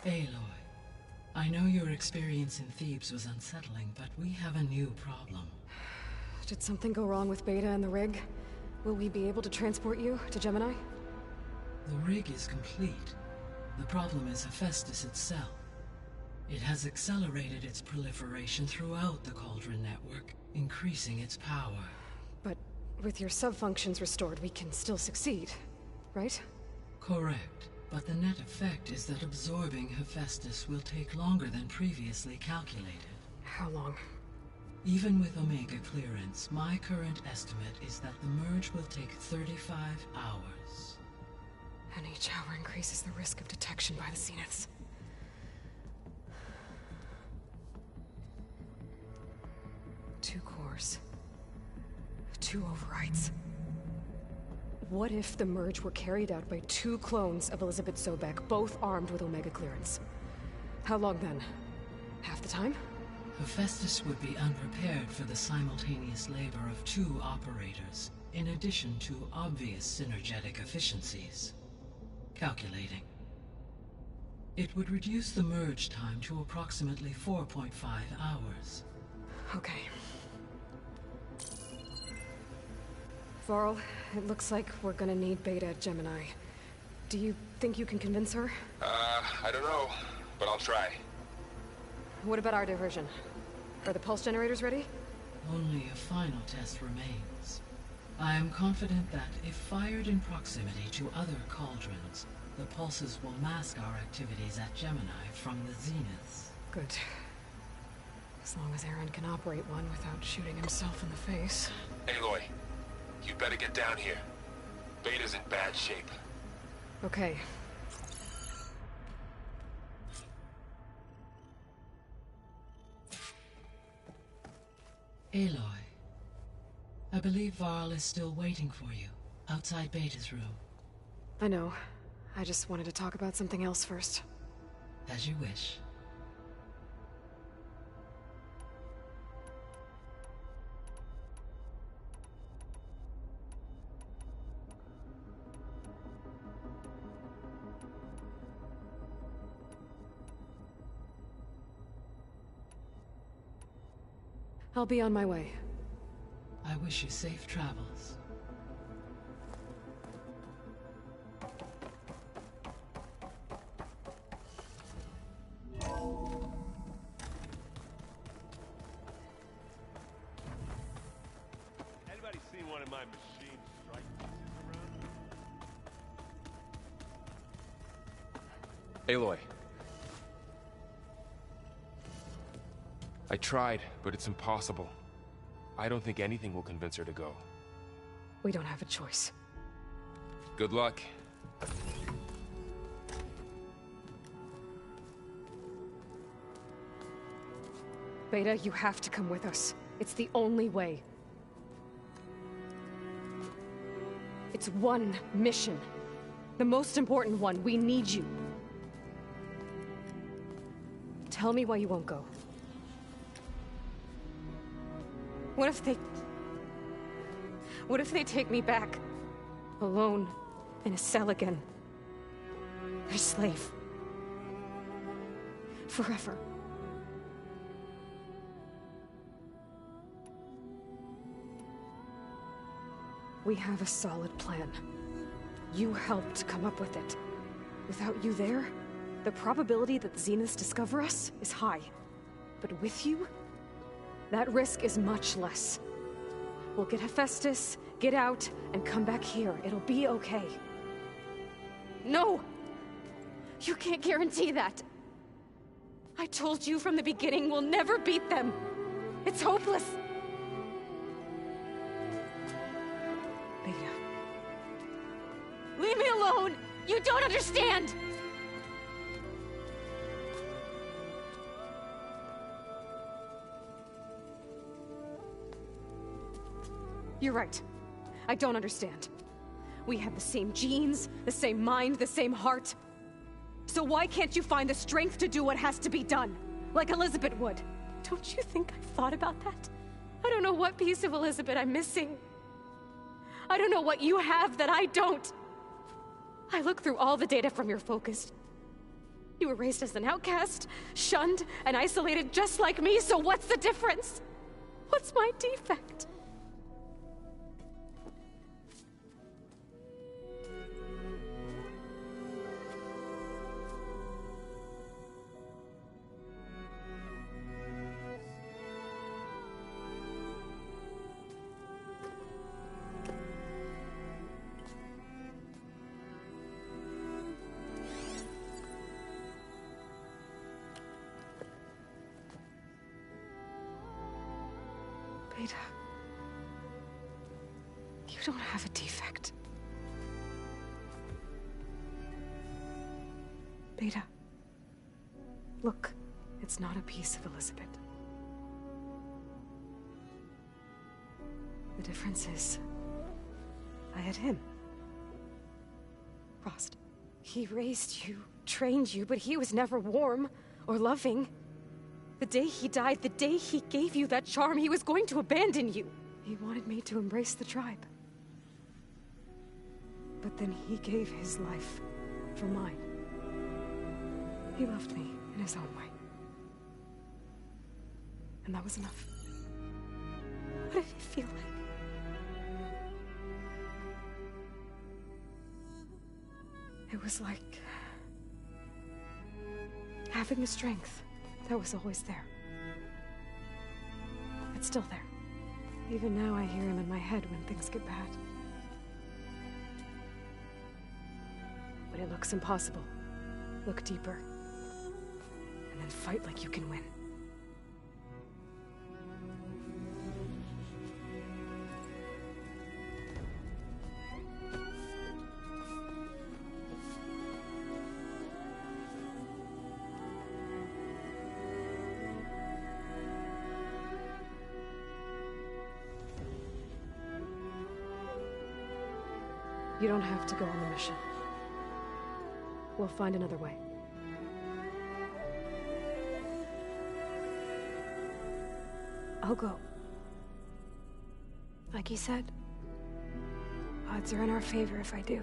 Aloy, I know your experience in Thebes was unsettling, but we have a new problem. Did something go wrong with Beta and the rig? Will we be able to transport you to Gemini? The rig is complete. The problem is Hephaestus itself. It has accelerated its proliferation throughout the Cauldron network, increasing its power. But with your sub-functions restored, we can still succeed, right? Correct. But the net effect is that absorbing Hephaestus will take longer than previously calculated. How long? Even with Omega clearance, my current estimate is that the merge will take 35 hours. And each hour increases the risk of detection by the Zeniths. Two cores. Two overrides. What if the merge were carried out by two clones of Elizabeth Sobek, both armed with Omega clearance? How long then? Half the time? Hephaestus would be unprepared for the simultaneous labor of two operators, in addition to obvious synergetic efficiencies. Calculating. It would reduce the merge time to approximately 4.5 hours. Okay. Varl, it looks like we're gonna need Beta at Gemini. Do you think you can convince her? I don't know, but I'll try. What about our diversion? Are the pulse generators ready? Only a final test remains. I am confident that if fired in proximity to other cauldrons, the pulses will mask our activities at Gemini from the Zeniths. Good. As long as Erend can operate one without shooting himself in the face. Aloy, you better get down here. Beta's in bad shape. Okay. Aloy, I believe Varl is still waiting for you, outside Beta's room. I know. I just wanted to talk about something else first. As you wish. I'll be on my way. I wish you safe travels. one of my machine strike pieces around? Aloy. I tried, but it's impossible. I don't think anything will convince her to go. We don't have a choice. Good luck. Beta, you have to come with us. It's the only way. It's one mission. The most important one. We need you. Tell me why you won't go. What if they take me back? Alone, in a cell again. Their slave. Forever. We have a solid plan. You helped come up with it. Without you there, the probability that the Zeniths discover us is high. But with you, that risk is much less. We'll get Hephaestus, get out, and come back here. It'll be okay. No! You can't guarantee that. I told you from the beginning we'll never beat them. It's hopeless. Beta. Leave me alone! You don't understand! You're right. I don't understand. We have the same genes, the same mind, the same heart. So why can't you find the strength to do what has to be done? Like Elizabeth would. Don't you think I've thought about that? I don't know what piece of Elizabeth I'm missing. I don't know what you have that I don't. I look through all the data from your focus. You were raised as an outcast, shunned, and isolated just like me, so what's the difference? What's my defect? Beta, you don't have a defect. Beta, look, it's not a piece of Elizabeth. The difference is, I had him. Rost. He raised you, trained you, but he was never warm or loving. The day he died, the day he gave you that charm, he was going to abandon you. He wanted me to embrace the tribe. But then he gave his life for mine. He loved me in his own way. And that was enough. What did it feel like? It was like having the strength that was always there. It's still there. Even now I hear him in my head when things get bad. When it looks impossible, look deeper. And then fight like you can win. You don't have to go on the mission. We'll find another way. I'll go. Like he said, odds are in our favor if I do.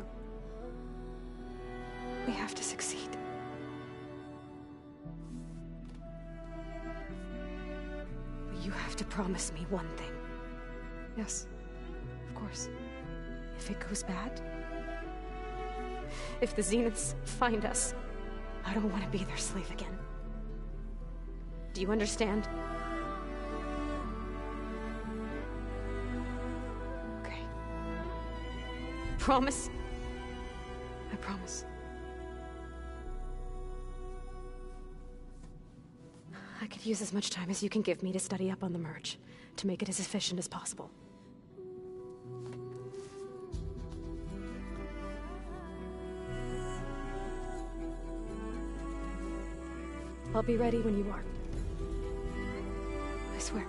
We have to succeed. But you have to promise me one thing. Yes, of course. If it goes bad, if the Zeniths find us, I don't want to be their slave again. Do you understand? Okay. promise? I promise. I could use as much time as you can give me to study up on the merge, to make it as efficient as possible. I'll be ready when you are. I swear.